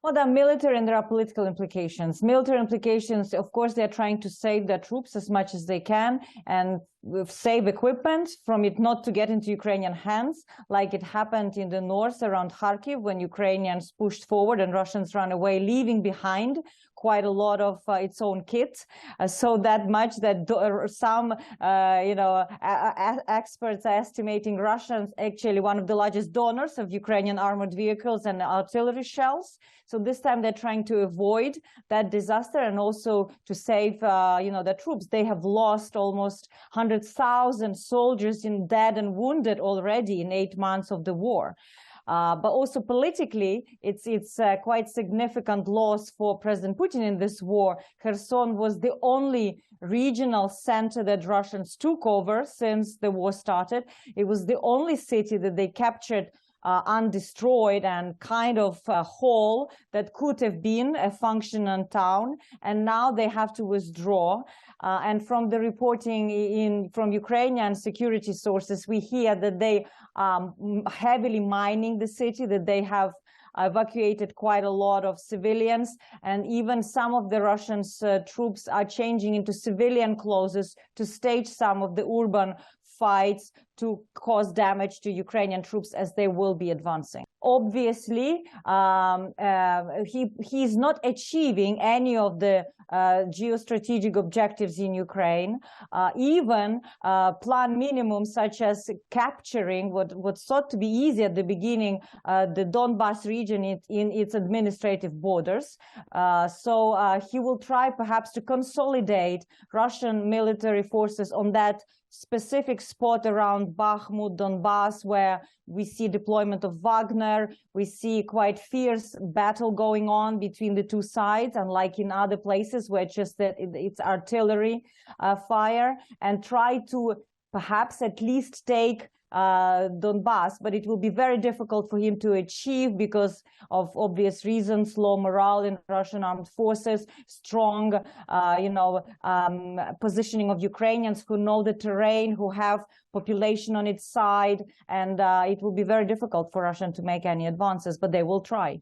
Well, there are military and there are political implications. Military implications, of course, they're trying to save their troops as much as they can and save equipment from it not to get into Ukrainian hands, like it happened in the north around Kharkiv when Ukrainians pushed forward and Russians ran away, leaving behind quite a lot of its own kit. So that much that some, experts are estimating Russians actually one of the largest donors of Ukrainian armored vehicles and artillery shells. So this time they're trying to avoid that disaster and also to save, the troops. They have lost almost 100,000 soldiers in dead and wounded already in 8 months of the war. But also politically, it's quite significant loss for President Putin in this war. Kherson was the only regional center that Russians took over since the war started. It was the only city that they captured undestroyed and kind of whole that could have been a functioning town, and now they have to withdraw. And from the reporting from Ukrainian security sources, we hear that they heavily mining the city, that they have evacuated quite a lot of civilians, and even some of the Russian troops are changing into civilian clothes to stage some of the urban fights to cause damage to Ukrainian troops as they will be advancing. Obviously, he's not achieving any of the geostrategic objectives in Ukraine, even plan minimum such as capturing what thought to be easy at the beginning, the Donbas region in its administrative borders. So he will try perhaps to consolidate Russian military forces on that specific spot around Bakhmut, Donbas, where we see deployment of Wagner. We see quite fierce battle going on between the two sides, unlike in other places where it's artillery fire, and try to perhaps at least take Donbas, but it will be very difficult for him to achieve because of obvious reasons: low morale in Russian armed forces, strong, positioning of Ukrainians who know the terrain, who have population on its side, and it will be very difficult for Russia to make any advances, but they will try.